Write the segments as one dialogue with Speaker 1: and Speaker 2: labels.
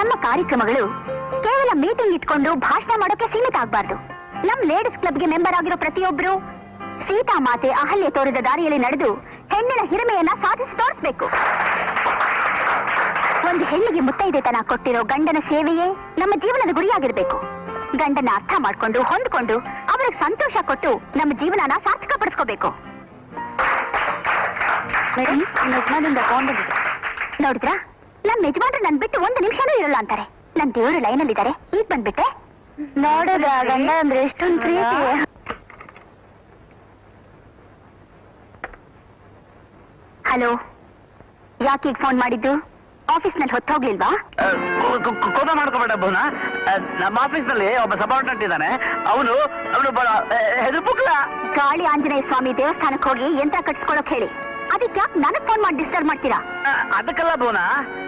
Speaker 1: ನಮ್ಮ ಕಾರ್ಯಕ್ರಮಗಳು ಕೇವಲ ಮೀಟಿಂಗ್ ಇಟ್ಕೊಂಡು ಭಾಷಣ ಮಾಡೋಕೆ ಸೀಮಿತ ಆಗ್ಬಾರ್ದು. ನಮ್ ಲೇಡೀಸ್ ಕ್ಲಬ್ಗೆ ಮೆಂಬರ್ ಆಗಿರೋ ಪ್ರತಿಯೊಬ್ರು ಸೀತಾ ಮಾತೆ ಅಹಲ್ಯೆ ತೋರಿದ ದಾರಿಯಲ್ಲಿ ನಡೆದು ಹೆಣ್ಣಿನ ಹಿರಿಮೆಯನ್ನ ಸಾಧಿಸಿ ತೋರಿಸ್ಬೇಕು. ಒಂದು ಹೆಣ್ಣಿಗೆ ಮುತ್ತೈದೆತನ ಕೊಟ್ಟಿರೋ ಗಂಡನ ಸೇವೆಯೇ ನಮ್ಮ ಜೀವನದ ಗುರಿಯಾಗಿರ್ಬೇಕು. ಗಂಡನ ಅರ್ಥ ಮಾಡ್ಕೊಂಡು ಹೊಂದ್ಕೊಂಡು ಅವ್ರಿಗೆ ಸಂತೋಷ ಕೊಟ್ಟು ನಮ್ಮ ಜೀವನನ ಸಾರ್ಥಕ ಪಡಿಸ್ಕೋಬೇಕು. ಮೇಡಮ್, ನಿಮ್ಮ ಯಜಮಾನಿಂದ ಫೋನ್ ಬಂದಿದೆ ನೋಡಿದ್ರಾ? ನಮ್ ಯಜಮಾನ್ರು ನನ್ ಬಿಟ್ಟು ಒಂದು ನಿಮಿಷನೂ ಇರಲ್ಲ ಅಂತಾರೆ. ನನ್ ದೇವರು ಲೈನಲ್ಲಿ ಇದ್ದಾರೆ, ಈಗ ಬಂದ್ಬಿಟ್ಟೆ. ನೋಡೋದ ಗಂಡ ಅಂದ್ರೆ ಎಷ್ಟೊಂದು ಪ್ರೀತಿ. ಹಲೋ, ಯಾಕೆ ಈಗ ಫೋನ್ ಮಾಡಿದ್ದು? ಆಫೀಸ್ ನಲ್ಲಿ ಹೊತ್ತೋಗ್ಲಿಲ್ವಾ?
Speaker 2: ಕೋಪ ಮಾಡ್ಕೋಬೇಡ ಬೋನ. ನಮ್ಮ ಆಫೀಸ್ ನಲ್ಲಿ ಒಬ್ಬ ಸಬಾರ್ಡಿನೇಟ್ ಇದ್ದಾನೆ. ಅವನು ಹೆದರ್ಬುಕ್ಲ.
Speaker 1: ಗಾಳಿ ಆಂಜನೇಯ ಸ್ವಾಮಿ ದೇವಸ್ಥಾನಕ್ಕೆ ಹೋಗಿ ಯಂತ್ರ ಕಟ್ಸ್ಕೊಳಕ್ ಹೇಳಿ. ಅದಕ್ಕೆ ಯಾಕೆ ನನಗ್ ಫೋನ್ ಮಾಡಿ ಡಿಸ್ಟರ್ಬ್ ಮಾಡ್ತೀರಾ?
Speaker 2: ಅದಕ್ಕಲ್ಲ ಬೋನ,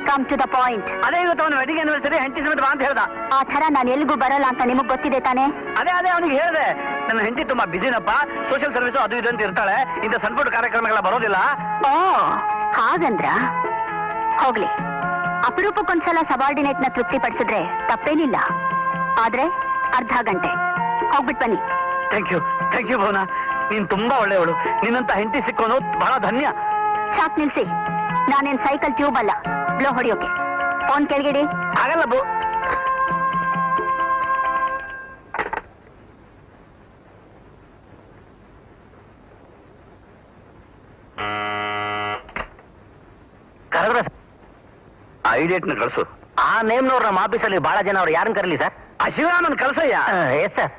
Speaker 1: ಕಮ್ ಟು ದ ಪಾಯಿಂಟ್.
Speaker 2: ಅದೇ ಇವತ್ತು ಅವನ ವೆಡ್ಡಿಂಗ್ ಆನಿವರ್ಸರಿ, ಹೆಂಡತಿ ಸಮೇತ ಬಾ ಅಂತ ಹೇಳ್ದ.
Speaker 1: ಆ ತರ ನಾನು ಎಲ್ಲಿಗೂ ಬರಲ್ಲ ಅಂತ ನಿಮಗ್ ಗೊತ್ತಿದೆ ತಾನೆ?
Speaker 2: ಅದೇ ಅವನಿಗೆ ಹೇಳಿದೆ, ನನ್ನ ಹೆಂಡತಿ ತುಂಬಾ ಬಿಸಿನಪ್ಪ, ಸೋಷಿಯಲ್ ಸರ್ವಿಸ್ ಅದು ಇದು ಅಂತ ಇರ್ತಾಳೆ, ಇಂಥ ಸಣ್ಣ ಪುಟ್ಟ ಕಾರ್ಯಕ್ರಮಗಳ ಬರೋದಿಲ್ಲ.
Speaker 1: ಓ ಹಾಗಂದ್ರ ಹೋಗ್ಲಿ. ಅಪರೂಪಕ್ಕೊಂದ್ಸಲ ಸಬಾರ್ಡಿನೇಟ್ ನ ತೃಪ್ತಿ ಪಡಿಸಿದ್ರೆ ತಪ್ಪೇನಿಲ್ಲ. ಆದ್ರೆ ಅರ್ಧ ಗಂಟೆ ಹೋಗ್ಬಿಟ್ ಬನ್ನಿ.
Speaker 2: ಥ್ಯಾಂಕ್ ಯು ಭವನ, ನೀನ್ ತುಂಬಾ ಒಳ್ಳೆಯವಳು. ನಿನ್ನಂತ ಹೆಂಡತಿ ಸಿಕ್ಕೋನು ಬಹಳ ಧನ್ಯ.
Speaker 1: ಸಾಕ್ ನಿಲ್ಸಿ, ನಾನೇನ್ ಸೈಕಲ್ ಟ್ಯೂಬ್ ಅಲ್ಲ ಬ್ಲೋ ಹೊಡಿಯೋಕೆ. ಫೋನ್ ಕೆಳಗಿಡಿ.
Speaker 2: ಆಗಲ್ಲ ಬೋ. ಕರೆದ್ರೆ ಐಡಿಯೇಟ್ನ ಕಳಿಸು.
Speaker 3: ಆ ನೇಮ್ನವ್ರು ನಮ್ಮ ಆಫೀಸಲ್ಲಿ ಬಹಳ ಜನ ಅವ್ರು ಯಾರನ್ನ ಕರೀಲಿ ಸರ್?
Speaker 2: ಆ ಶಿವರಾಮನ್ ಕಳ್ಸಯ್ಯ.
Speaker 3: Yes sir.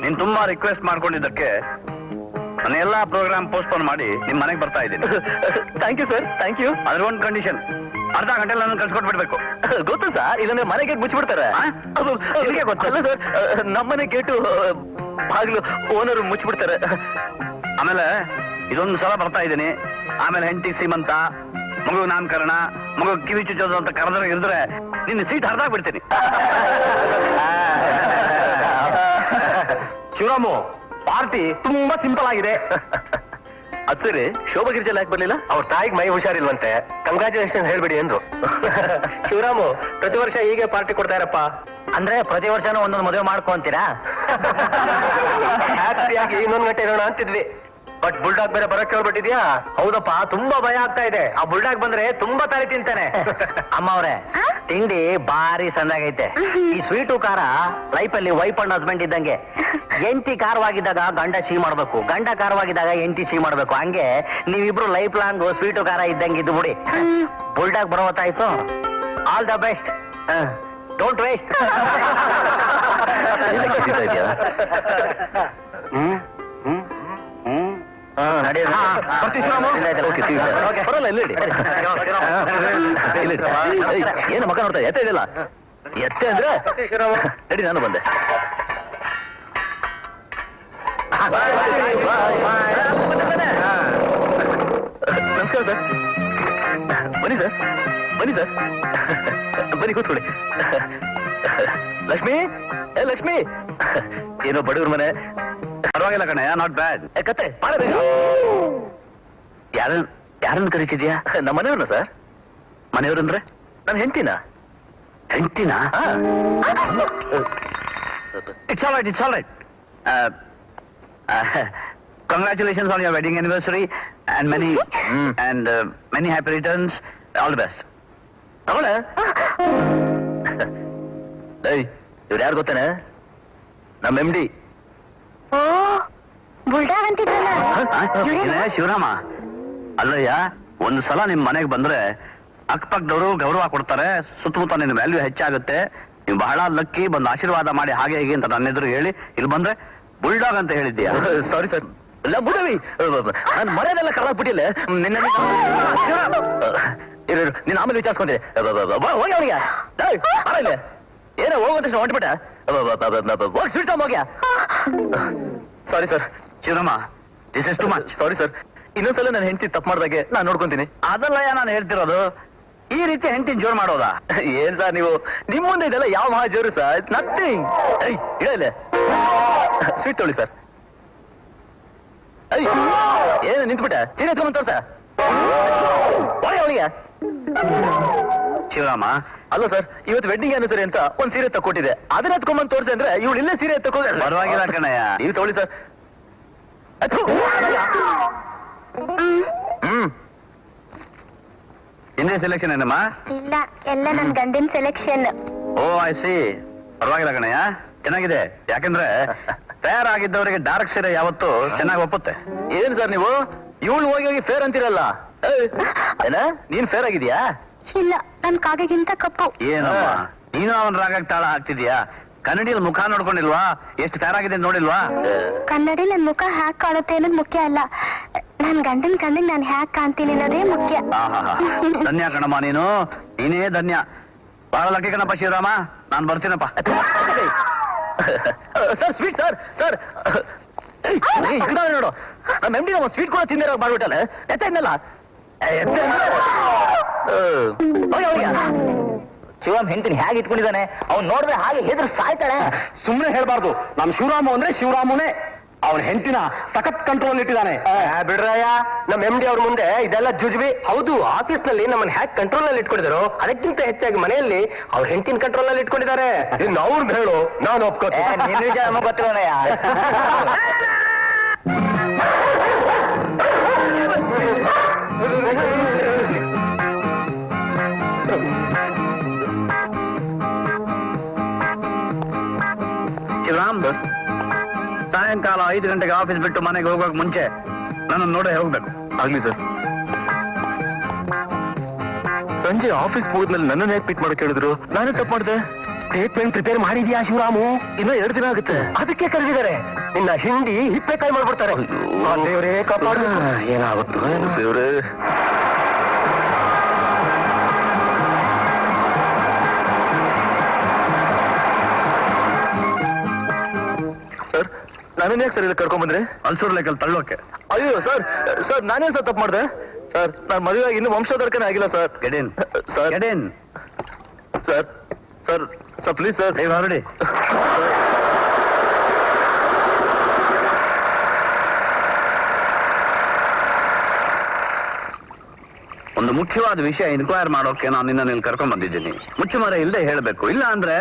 Speaker 2: ನೀನ್ ತುಂಬಾ ರಿಕ್ವೆಸ್ಟ್ ಮಾಡ್ಕೊಂಡಿದ್ದಕ್ಕೆ ನನ್ನ ಎಲ್ಲಾ ಪ್ರೋಗ್ರಾಮ್ ಪೋಸ್ಟ್ಪೋನ್ ಮಾಡಿ ನಿಮ್ ಮನೆಗೆ ಬರ್ತಾ ಇದ್ದೀನಿ.
Speaker 3: Thank you sir, thank you.
Speaker 2: ಅದ್ರ ಒಂದು ಕಂಡೀಷನ್, ಅರ್ಧ ಗಂಟೆ ನನ್ನ ಕಳ್ಸ್ಕೊಟ್ಬಿಡ್ಬೇಕು.
Speaker 3: ಗೊತ್ತು ಸರ್, ಇಲ್ಲಂದ್ರೆ ಮನೆಗೆ ಮುಚ್ಚಿಬಿಡ್ತಾರೆ.
Speaker 2: ನಿಮಗೆ ಗೊತ್ತಲ್ಲ
Speaker 3: ಸರ್, ನಮ್ಮನೆ ಗೇಟು ಬಾಗಿಲು ಓನರ್ ಮುಚ್ಚಿಬಿಡ್ತಾರೆ.
Speaker 2: ಆಮೇಲೆ ಇದೊಂದು ಸಲ ಬರ್ತಾ ಇದ್ದೀನಿ. ಆಮೇಲೆ ಹೆಂಡತಿ ಸೀಮಂತ, ಮಗು ನಾಮಕರಣ, ಮಗು ಕಿವಿ ಚುಚ್ಚೋದು ಅಂತ ಕರೆದ್ರೆ ಇರಿದ್ರೆ ನಿನ್ನ ಸೀಟ್ ಹರಿದಾಗ್ಬಿಡ್ತೀನಿ.
Speaker 3: ಶಿವರಾಮು, ಪಾರ್ಟಿ ತುಂಬಾ ಸಿಂಪಲ್ ಆಗಿದೆ. ಅದ್ ಸರಿ, ಶೋಭಾ ಗಿರಿಜಲ್ ಯಾಕೆ ಬರ್ಲಿಲ್ಲ? ಅವ್ರ ತಾಯಿಗೆ ಮೈ ಹುಷಾರಿಲ್ವಂತೆ, ಕಂಗ್ರಾಚುಲೇಷನ್ ಹೇಳ್ಬಿಡಿ ಅಂದ್ರು. ಶಿವರಾಮು, ಪ್ರತಿ ವರ್ಷ ಹೀಗೆ ಪಾರ್ಟಿ ಕೊಡ್ತಾ ಇರಪ್ಪ. ಅಂದ್ರೆ ಪ್ರತಿ ವರ್ಷನೂ ಒಂದೊಂದು ಮದುವೆ ಮಾಡ್ಕೊಂತೀರಾ? ಹ್ಯಾಪಿಯಾಗಿ ಇನ್ನೊಂದು ಗಂಟೆ ಇರೋಣ ಅಂತಿದ್ವಿ. ಬಟ್ ಬುಲ್ಡಾಗ್ ಬೇರೆ ಬರೋಕೆ ಹೇಳ್ಬಿಟ್ಟಿದ್ಯಾ? ಹೌದಪ್ಪ, ತುಂಬಾ ಭಯ ಆಗ್ತಾ ಇದೆ. ಆ ಬುಲ್ಡಾಗ್ ಬಂದ್ರೆ ತುಂಬಾ ತಾಳಿ ತಿಂತಾನೆ. ಅಮ್ಮ ಅವ್ರೆ, ತಿಂಡಿ ಬಾರಿ ಸಂದಾಗೈತೆ. ಈ ಸ್ವೀಟು ಖಾರ ಲೈಫ್ ಅಲ್ಲಿ ವೈಫ್ ಅಂಡ್ ಹಸ್ಬೆಂಡ್ ಇದ್ದಂಗೆ. ಎಂಟಿ ಖಾರವಾಗಿದ್ದಾಗ ಗಂಡ ಸಿಹಿ ಮಾಡ್ಬೇಕು, ಗಂಡ ಖಾರವಾಗಿದ್ದಾಗ ಎಂಟಿ ಸಿಹಿ ಮಾಡ್ಬೇಕು. ಹಂಗೆ ನೀವಿಬ್ರು ಲೈಫ್ ಲಾಂಗ್ ಸ್ವೀಟು ಖಾರ ಇದ್ದಂಗೆ ಇದ್ದು ಬಿಡಿ. ಬುಲ್ಡಾಗ್ ಬರೋತ್ತಾಯ್ತು. All the best, don't waste. ಏನು ಮಕ್ಕ ನೋಡ್ತಾ ಎತ್ತ ಇದೆಯಲ್ಲ? ಎತ್ತೆ ಅಂದ್ರೆ ನಡಿ, ನಾನು ಬಂದೆ. ನಮಸ್ಕಾರ ಸರ್. ಬನ್ನಿ ಸರ್, ಬನ್ನಿ ಸರ್, ಬನ್ನಿ ಕೂತ್ಕೊಳ್ಳಿ. ಲಕ್ಷ್ಮಿ, ಲಕ್ಷ್ಮಿ, ಏನೋ ಬಡವ್ರ ಮನೆ.
Speaker 2: ಪರವಾಗಿಲ್ಲ ಕಣಯ್ಯ, ನಾಟ್ ಬ್ಯಾಡ್.
Speaker 3: ಕತೆ
Speaker 2: ಯಾರನ್ನು ಕರೀತಿದ್ಯಾ?
Speaker 3: ನಮ್ಮ ಮನೆಯವ್ರನ್ನ ಸರ್.
Speaker 2: ಮನೆಯವ್ರಂದ್ರೆ
Speaker 3: ನನ್ನ ಹೆಂಡತಿನ.
Speaker 2: ಹೆಂಡತಿನ? It's all right, it's all right. Congratulations on your wedding anniversary and many happy returns. All the best.
Speaker 3: ತಗೊಳ್ಳೆ. ಇವ್ರು ಯಾರು ಗೊತ್ತೇನೆ? ನಮ್ಮ MD.
Speaker 1: ಓ ಬುಲ್ಡಾಗ್ ಅಂತಿದ್ರಲ್ಲ.
Speaker 2: ಶಿವರಾಮ ಅಲ್ಲಯ್ಯ, ಒಂದು ಸಲ ನಿಮ್ ಮನೆಗೆ ಬಂದ್ರೆ ಅಕ್ಕಪಕ್ಕದವರು ಗೌರವ ಕೊಡ್ತಾರೆ, ಸುತ್ತಮುತ್ತ ನಿನ್ನ ವ್ಯಾಲ್ಯೂ ಹೆಚ್ಚಾಗುತ್ತೆ. ನೀವು ಬಹಳ ಲಕ್ಕಿ, ಬಂದು ಆಶೀರ್ವಾದ ಮಾಡಿ ಹಾಗೆ ಹೀಗೆ ಅಂತ ನನ್ನ ಎದುರು ಹೇಳಿ ಇಲ್ಲಿ ಬಂದ್ರೆ ಬುಲ್ಡಾಗ್ ಅಂತ ಹೇಳಿದ್ಯಾ?
Speaker 3: Sorry sir. ಇಲ್ಲ ಬುಡವಿ, ನಾನು ಮನೆಯದೆಲ್ಲ ಕಳಾಕ್ಬಿಟ್ಟಿಲ್ಲ. ನಿನ್ನ ಆಮೇಲೆ ವಿಚಾರಿಸ್ಕೊಂಡೆ. ಹೋಗಿ ಅವನಿಗೆ ಇಲ್ಲ ಏನೋ ಹೋಗುವಂತ ಹೊಂಟ್ಬಿಟ್ಟ. ಹೋಗಿ ಸ್ವೀಟ್ ಹೋಗ್ಯಾ? Sorry sir.
Speaker 2: Shivarama, this is too much.
Speaker 3: Sorry sir, ಇನ್ನೊಂದ್ಸಲ ನಾನು ಹೆಂಡತಿ ತಪ್ಪು ಮಾಡ್ದಾಗೆ ನಾನು ನೋಡ್ಕೊಂತೀನಿ.
Speaker 2: ಅದಲ್ಲಯ್ಯ ನಾನು ಹೇಳ್ತಿರೋದು. ಈ ರೀತಿ ಹೆಂಡತಿನ ಜೋರ್ ಮಾಡೋದಾ?
Speaker 3: ಏನ್ ಸರ್ ನೀವು, ನಿಮ್ ಮುಂದೆ ಇದೆಲ್ಲ ಯಾವ ಮಹಾ ಜೋರು ಸರ್? ನಥಿಂಗ್. ಇಡಲೇ ಸ್ವೀಟ್ ತೊಳಿ ಸರ್. ನಿಂತ್ಬಿಟ್ಟೆ ಸೀರೆ ಎತ್ಕೊಂಡ್ ತೋರ್ಸ ಅವಳಿಗೆ.
Speaker 2: ಶಿವರಾಮ,
Speaker 3: ಅಲ್ಲ ಸರ್, ಇವತ್ತು ವೆಡ್ಡಿಂಗ್ ಆನಿವರ್ಸರಿ ಅಂತ ಒಂದ್ ಸೀರೆ ತಕ್ಕೊಟ್ಟಿದೆ, ಅದನ್ನ ಎತ್ಕೊಂಡ್ಬಂದು ತೋರ್ಸಿ ಅಂದ್ರೆ ಇವಳು ಇಲ್ಲೇ ಸೀರೆ ತಕೋ.
Speaker 2: ಪರವಾಗಿಲ್ಲ ಕಣಯ್ಯ.
Speaker 3: ನೀವು ತಗೊಳ್ಳಿ ಸರ್.
Speaker 2: ಹಿಂದೆ ಸೆಲೆಕ್ಷನ್ ಏನಮ್ಮ?
Speaker 1: ಇಲ್ಲ, ಎಲ್ಲ ನನ್ ಗಂಡಿನ ಸೆಲೆಕ್ಷನ್.
Speaker 2: O I C. ಪರವಾಗಿಲ್ಲ ಕಣಯ್ಯ, ಚೆನ್ನಾಗಿದೆ. ಯಾಕಂದ್ರೆ ತಯಾರಾಗಿದ್ದವರಿಗೆ ಡಾರ್ಕ್ ಸೀರೆ ಯಾವತ್ತು ಚೆನ್ನಾಗಿ ಒಪ್ಪುತ್ತೆ.
Speaker 3: ಏನ್ ಸರ್ ನೀವು ಇವಳು ಹೋಗಿ ಹೋಗಿ ಫೇರ್ ಅಂತೀರಲ್ಲ? ಏನ ನೀನ್ ಫೇರ್ ಆಗಿದ್ಯಾ?
Speaker 1: ಇಲ್ಲ, ನನ್ ಕಾಗೆಗಿಂತ ಕಪ್ಪು.
Speaker 2: ಏನಮ್ಮ ನೀನು ಅವನ್ ರಾಗಕ್ಕೆ ತಾಳ ಹಾಕ್ತಿದ್ಯಾ? ಕನ್ನಡಿಯಲ್ಲಿ ಮುಖ ನೋಡ್ಕೊಂಡಿಲ್ವಾ? ಎಷ್ಟು ತಯಾರಾಗಿದೆ ನೋಡಿಲ್ವಾ?
Speaker 1: ಕನ್ನಡಿ ನನ್ ಮುಖ ಹ್ಯಾಕ್ ಕಾಣುತ್ತೆ ಅನ್ನೋದು ಮುಖ್ಯ ಅಲ್ಲ, ನನ್ ಗಂಡನ್ ಕಣ್ಣಿಗೆ ನಾನ್ ಹ್ಯಾಕ್ ಕಾಣ್ತೀನಿ ಅನ್ನೋದೇ ಮುಖ್ಯ.
Speaker 2: ಆಹಾಹಾ. ಧನ್ಯ ಕಣಮ್ಮ ನೀನು, ನೀನೇ ಧನ್ಯ. ಬಹಳ ಲಕ್ಕಿ ಕಣಪ್ಪ ಶಿವರಾಮ. ನಾನ್ ಬರ್ತೀನಪ್ಪ.
Speaker 3: Sir sweet sir. ಸರ್ ನೋಡು, ನಮ್ಮ ಎಮ್ ಡಿ ನಮ್ಮ ಸ್ವೀಟ್ ಕೂಡ ತಿಂದಿರೋ ಮಾಡ್ಬಿಟ್ಟಲ್ಲ. ಎತ್ತ ಇನ್ನಲ್ಲ ಶಿವರಾಮ್ ಹೆಂಡತಿನ ಹೇಗೆ ಇಟ್ಕೊಂಡಿದ್ದಾನೆ, ಅವ್ನು ನೋಡಿದ್ರೆ ಹಾಗೆ ಹೆದ್ರ ಸಾಯ್ತಾಳೆ.
Speaker 2: ಸುಮ್ಮನೆ ಹೇಳ್ಬಾರ್ದು. ನಮ್ ಶಿವರಾಮು ಅಂದ್ರೆ ಶಿವರಾಮುನೇ. ಅವನ ಹೆಂಡತಿನ ಸಖತ್ ಕಂಟ್ರೋಲ್ ಇಟ್ಟಿದ್ದಾನೆ.
Speaker 3: ಬಿಡ್ರಯ್ಯ, ನಮ್ಮ ಎಮ್ ಡಿ ಅವ್ರ ಮುಂದೆ ಇದೆಲ್ಲ ಜುಜ್ಬಿ. ಹೌದು, ಆಫೀಸ್ ನಲ್ಲಿ ನಮ್ಮನ್ನ ಹ್ಯಾಕ್ ಕಂಟ್ರೋಲ್ ನಲ್ಲಿ ಇಟ್ಕೊಂಡಿದ್ರು, ಅದಕ್ಕಿಂತ ಹೆಚ್ಚಾಗಿ ಮನೆಯಲ್ಲಿ ಅವ್ರ ಹೆಂಡತಿನ ಕಂಟ್ರೋಲ್ ನಲ್ಲಿ ಇಟ್ಕೊಂಡಿದ್ದಾರೆ. ಇನ್ನು ಅವ್ರನ್ನ ಹೇಳು, ನಾನು ಒಪ್ಕೋತೀನಿ. ಗೊತ್ತಿರೋಣಯ್ಯ.
Speaker 2: ಶಿವರಾಮ್, ಸಾಯಂಕಾಲ 5 ಗಂಟೆಗೆ ಆಫೀಸ್ ಬಿಟ್ಟು ಮನೆಗೆ ಹೋಗೋಕ್ ಮುಂಚೆ ನನ್ನ ನೋಡೇ ಹೋಗ್ಬೇಕು.
Speaker 3: ಆಗ್ಲಿ ಸರ್. ಸಂಜೆ ಆಫೀಸ್ ಮುಗಿದ್ಮೇಲೆ ನನ್ನನ್ನು ಹೇಗೆ ಪಿಕ್ ಮಾಡಕ್ ಹೇಳಿದ್ರು? ನಾನೇ ತಪ್ಪು ಮಾಡಿದೆ. ಸ್ಟೇಟ್ಮೆಂಟ್ ಪ್ರಿಪೇರ್ ಮಾಡಿದ್ಯಾ ಶಿವರಾಮು? ಇನ್ನೂ 2 ದಿನ ಆಗುತ್ತೆ. ಅದಕ್ಕೆ ಕರೆದಿದ್ದಾರೆ. ನಿನ್ನ ಹಿಂಡಿ ಹಿಪ್ಪೆಕಾಯಿ ಮಾಡ್ಬಿಡ್ತಾರೆ. ದೇವರೇ ಕಾಪಾಡು. ಏನಾಗುತ್ತೋ ದೇವ್ರೇ. ಸರ್, ನಾನೇನ್ ಯಾಕೆ ಸರ್ ಇಲ್ಲಿ ಕರ್ಕೊಂಡ್ ಬಂದ್ರೆ?
Speaker 2: ಅಲ್ಸೂರ್ ಲೆಕ್ಕಲ್ಲಿ ತಳ್ಳೋಕೆ.
Speaker 3: ಅಯ್ಯೋ ಸರ್, ಸರ್ ನಾನೇನ್ ಸರ್ ತಪ್ಪು ಮಾಡಿದೆ? ಸರ್, ನಾನು ಮದುವೆಯಾಗಿ ಇನ್ನೂ ವಂಶೋಧರ್ಕನೇ ಆಗಿಲ್ಲ ಸರ್.
Speaker 2: ಗೆಡಿನ್
Speaker 3: ಸರ್,
Speaker 2: ಗೆಡಿನ್.
Speaker 3: Sir sir sir please sir.
Speaker 2: ನೀವು ಹೊರಡಿ. ಒಂದು ಮುಖ್ಯವಾದ ವಿಷಯ ಇನ್ಕ್ವೈರ್ ಮಾಡೋಕೆ ನಾನು ನಿನ್ನ ಇಲ್ಲಿ ಕರ್ಕೊಂಡ್ ಬಂದಿದ್ದೀನಿ. ಮುಚ್ಚುಮರೆ ಇಲ್ಲದೆ ಹೇಳಬೇಕು, ಇಲ್ಲ ಅಂದ್ರೆ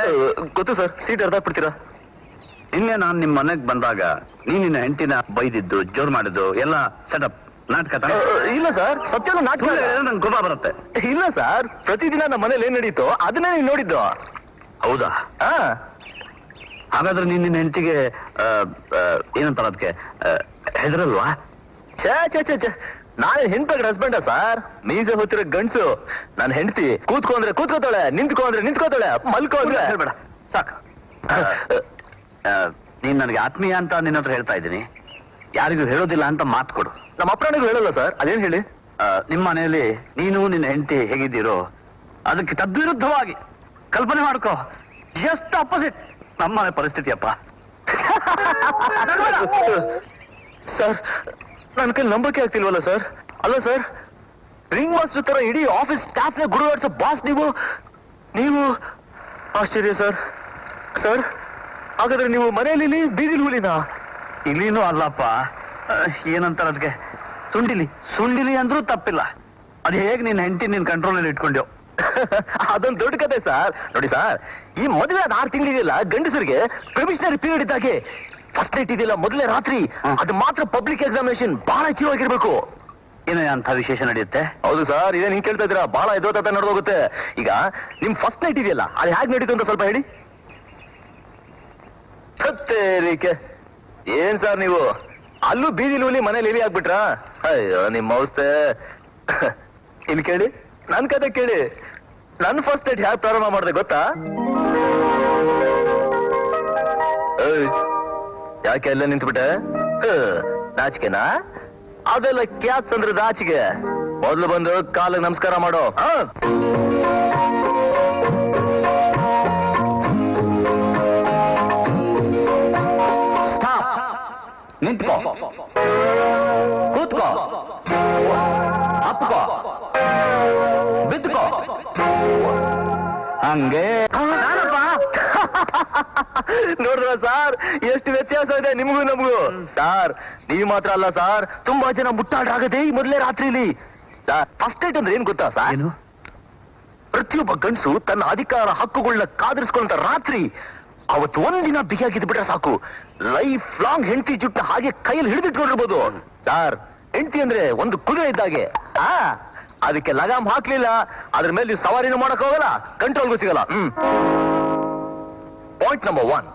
Speaker 3: ಗೊತ್ತು ಸರ್, ಸೀಟ್ ಅರ್ಧ ಬಿಡ್ತೀರಾ?
Speaker 2: ನಿನ್ನೆ ನಾನು ನಿಮ್ಮ ಮನೆಗೆ ಬಂದಾಗ ನಿನ್ನ ಹೆಂಡತಿನ ಬೈದಿದ್ದು, ಜೋರ್ ಮಾಡಿದ್ದು ಎಲ್ಲ ಸೆಟಪ್ ನಾಟಕ ತಾನೆ?
Speaker 3: ಇಲ್ಲ ಸರ್, ಸತ್ಯನೂ ನಾಟಕ.
Speaker 2: ನನ್ ಕೋಪ ಬರುತ್ತೆ.
Speaker 3: ಇಲ್ಲ ಸರ್, ಪ್ರತಿದಿನ ನಮ್ಮ ಮನೇಲಿ ಏನ್ ನಡೀತೋ ಅದನ್ನೇ ನೀವು ನೋಡಿದ್ದು.
Speaker 2: ಹೌದಾ? ಹಾಗಾದ್ರೆ ನಿನ್ನ ಹೆಂಡತಿಗೆ ಏನಂತಾರ ಅದಕ್ಕೆ ಹೆದರಲ್ವಾ?
Speaker 3: ಛೇ ಛೇ ಛೇ ಛೇ, ನಾನು ಹೆಂಡ್ಬೇಕು ಹಸ್ಬೆಂಡ ಸರ್? ಮೀಸೆ ಹೊತ್ತಿರೋ ಗಂಡ್ಸು ನಾನು ಹೆಂಡತಿ. ಕೂತ್ಕೊಂಡ್ರೆ ಕೂತ್ಕೋತಾಳೆ, ನಿಂತ್ಕೊಂಡ್ರೆ ನಿಂತ್ಕೋತಾಳೆ, ಮಲ್ಕೋ ಅಂದ್ರೆ
Speaker 2: ಹೇಳ್ಬೇಡ ಸಾಕು. ನೀನ್ ನನಗೆ ಆತ್ಮೀಯ ಅಂತ ನಿನ್ನ ಹತ್ರ ಹೇಳ್ತಾ ಇದ್ದೀನಿ. ಯಾರಿಗೂ ಹೇಳೋದಿಲ್ಲ ಅಂತ ಮಾತು ಕೊಡು.
Speaker 3: ನಮ್ಮ ಅಪ್ಪನಿಗೂ ಹೇಳಲ್ಲ ಸರ್. ಅದೇನ್ ಹೇಳಿ?
Speaker 2: ನಿಮ್ಮ ಮನೆಯಲ್ಲಿ ನೀನು ನಿನ್ನ ಹೆಂಡತಿ ಹೇಗಿದ್ದೀರೋ ಅದಕ್ಕೆ ತದ್ವಿರುದ್ಧವಾಗಿ ಕಲ್ಪನೆ ಮಾಡ್ಕೋ. ಜಸ್ಟ್ ಅಪೋಸಿಟ್ ನಮ್ಮ ಮನೆ ಪರಿಸ್ಥಿತಿ ಅಪ್ಪ.
Speaker 3: ಸರ್, ನನ್ನ ಕೈ ನಂಬಕ್ಕೆ ಆಗ್ತಿಲ್ವಲ್ಲ ಸರ್? ಅಲ್ಲ ಸರ್, ರಿಂಗ್ ಮಾಸ್ಟರ್ ತರ ಇಡೀ ಆಫೀಸ್ ಸ್ಟಾಫ್ ನ ಗುರುವಾಡ್ಸೋ ಬಾಸ್ ನೀವು ಆಶ್ಚರ್ಯ ಸರ್. ಸರ್, ಹಾಗಾದ್ರೆ ನೀವು ಮನೆಯಲ್ಲಿ ಬೀದಿಲಿ ಹುಲಿನಾ?
Speaker 2: ಇಲ್ಲಿನೂ ಅಲ್ಲಪ್ಪ. ಏನಂತಾರ ಅದಕ್ಕೆ, ಸುಂಡಿಲಿ ಅಂದ್ರೂ ತಪ್ಪಿಲ್ಲ. ಅದು ಹೇಗೆ ನಿನ್ನ ಹೆಂಡತಿ ನಿನ್ ಕಂಟ್ರೋಲಲ್ಲಿ ಇಟ್ಕೊಂಡ್ಯೋ
Speaker 3: ಅದೊಂದು ದೊಡ್ಡ ಕತೆ ಸರ್. ನೋಡಿ ಸರ್, ಈ ಮದುವೆ ಆದ 6 ತಿಂಗಳಿದೆಯಲ್ಲ ಗಂಡಸರಿಗೆ ಪ್ರೊವಿಷನರಿ ಪೀರಿಯಡ್ ಇದ್ದಾಗೆ. ಫಸ್ಟ್ ನೈಟ್ ಇದೆಯಲ್ಲ ಮೊದಲೇ ರಾತ್ರಿ, ಅದು ಮಾತ್ರ ಪಬ್ಲಿಕ್ ಎಕ್ಸಾಮಿನೇಷನ್ ಬಹಳ ಹೆಚ್ಚಿವಾಗಿರ್ಬೇಕು.
Speaker 2: ಏನೋ ಅಂತ ವಿಶೇಷ ನಡೆಯುತ್ತೆ?
Speaker 3: ಹೌದು ಸರ್, ಇದೇನ್ ಹಿಂಗ್ ಕೇಳ್ತಾ ಇದ್ದೀರಾ? ಬಹಳ ಎದೋತ ನಡೆದೋಗುತ್ತೆ. ಈಗ ನಿಮ್ ಫಸ್ಟ್ ನೈಟ್ ಇದೆಯಲ್ಲ, ಅದು ಹೇಗೆ ನಡೀತು ಅಂತ ಸ್ವಲ್ಪ ಹೇಳಿ. ಸತ್ತೇರಿಕೆ, ಏನ್ ಸರ್ ನೀವು ಅಲ್ಲೂ ಬೀದಿಲಿ ಹುಲಿ ಮನೇಲಿ ಇಲಿ ಆಗ್ಬಿಟ್ರಾ? ಅಯ್ಯೋ ನಿಮ್ಮ ಔಷಧೆ. ಇಲ್ಲಿ ಕೇಳಿ, ನನ್ ಕತೆ ಕೇಳಿ. ನನ್ ಫಸ್ಟ್ ನೈಟ್ ಹ್ಯಾಕ್ ಪ್ರಾರಂಭ ಮಾಡಿದೆ ಗೊತ್ತಾ? ಯಾಕೆ ಎಲ್ಲ ನಿಂತ್ಬಿಟ್ಟೆ? ನಾಚಿಕೆನಾ? ಅದೆಲ್ಲ ಕ್ಯಾಚ್ ಅಂದ್ರೆ ನಾಚಿಕೆ. ಮೊದ್ಲು ಬಂದು ಕಾಲಿಗೆ ನಮಸ್ಕಾರ ಮಾಡೋ.
Speaker 2: ನಿಂತ್ಕೋ, ಕೂತ್ಕೋ, ಅಪ್ಕೋ, ಬಿದ್ಕೋ. ಹಂಗೆ
Speaker 3: ನೋಡ್ರ ಸಾರ್ ಎಷ್ಟು ವ್ಯತ್ಯಾಸ ಇದೆ ನಿಮಗೂ ನಮಗೂ. ಸಾರ್ ನೀವ್ ಮಾತ್ರ ಅಲ್ಲ ಸಾರ್, ತುಂಬಾ ಜನ ಮುಟ್ಟಾಡ್ರಾಗದೆ ಈ ಮೊದಲೇ ರಾತ್ರಿಲಿ. ಸಾರ್ ಫಸ್ಟ್ ನೈಟ್ ಅಂದ್ರೆ ಏನ್ ಗೊತ್ತಾ ಸಾರ್?
Speaker 2: ಏನು?
Speaker 3: ಪ್ರತಿಯೊಬ್ಬ ಗಂಡಸು ತನ್ನ ಅಧಿಕಾರ ಹಕ್ಕುಗಳನ್ನ ಕಾದಿರಿಸ್ಕೊಂತ ರಾತ್ರಿ ಅವತ್ತು ಒಂದಿನ ಬಿಗಿಯಾಗಿದ್ ಬಿಟ್ರೆ ಸಾಕು, ಲೈಫ್ ಲಾಂಗ್ ಹೆಂಡತಿ ಜುಟ್ಟ ಹಾಗೆ ಕೈಯಲ್ಲಿ ಹಿಡಿದಿಟ್ಕೊಂಡಿರ್ಬೋದು. ಸಾರ್ ಹೆಂಡತಿ ಅಂದ್ರೆ ಒಂದು ಕುದುರೆ ಇದ್ದಾಗೆ. ಅದಕ್ಕೆ ಲಗಾಮ್ ಹಾಕ್ಲಿಲ್ಲ, ಅದ್ರ ಮೇಲೆ ನೀವು ಸವಾರಿನೂ ಮಾಡಕ್ ಹೋಗಲ್ಲ, ಕಂಟ್ರೋಲ್ಗೂ ಸಿಗಲ್ಲ. ಪಾಯಿಂಟ್ ನಂಬರ್ 1,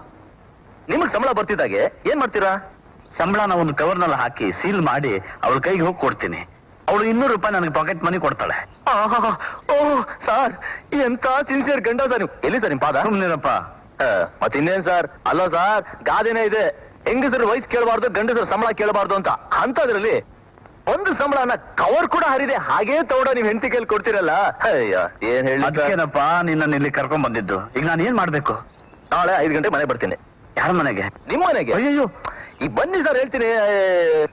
Speaker 3: ನಿಮಗ್ ಸಂಬಳ ಬರ್ತಿದ್ದಾಗೆ ಏನ್ ಮಾಡ್ತೀರಾ?
Speaker 2: ಸಂಬಳನ ಒಂದು ಕವರ್ನಲ್ಲಿ ಹಾಕಿ ಸೀಲ್ ಮಾಡಿ ಅವಳ ಕೈಗೆ ಹೋಗಿ ಕೊಡ್ತೀನಿ. ಅವಳು 200 ರೂಪಾಯಿ ನನಗೆ ಪಾಕೆಟ್ ಮನಿ ಕೊಡ್ತಾಳೆ.
Speaker 3: ಓ ಸಾರ್ ಎಂತ ಸಿನ್ಸಿಯರ್ ಗಂಡ ಸರ್ ನೀವು. ಎಲ್ಲಿ ಸರ್ ನಿಮ್ ಪಾದ?
Speaker 2: ಸುಮ್ನಿರಪ್ಪ.
Speaker 3: ಮತ್ತಿನ್ನೇನ್ ಸರ್? ಅಲ್ಲ ಸರ್, ಗಾದೆನೇ ಇದೆ, ಹೆಂಗಸರು ವಯಸ್ಸು ಕೇಳಬಾರ್ದು, ಗಂಡಸರು ಸಂಬಳ ಕೇಳಬಾರ್ದು ಅಂತ. ಅಂತದ್ರಲ್ಲಿ ಒಂದು ಸಂಬಳನ ಕವರ್ ಕೂಡ ಹರಿದೆ ಹಾಗೇ ತೌಡ ನೀವ್ ಹೆಂಡತಿ ಕೈಲಿ ಕೊಡ್ತೀರಲ್ಲ. ಅಯ್ಯ ಏನ್ ಹೇಳಿ ಸರ್?
Speaker 2: ಅದಕ್ಕೇನಪ್ಪ ನಿನ್ನ ಇಲ್ಲಿ ಕರ್ಕೊಂಡ್ ಬಂದಿದ್ದು. ಈಗ ನಾನು ಏನ್ ಮಾಡ್ಬೇಕು?
Speaker 3: ನಾಳೆ 5 ಗಂಟೆ ಮನೆ ಬರ್ತೀನಿ.
Speaker 2: ಯಾರ ಮನೆಗೆ?
Speaker 3: ನಿಮ್ ಮನೆಗೆ. ಅಯ್ಯೋ ಈ ಬನ್ನಿ ಸರ್ ಹೇಳ್ತೀನಿ.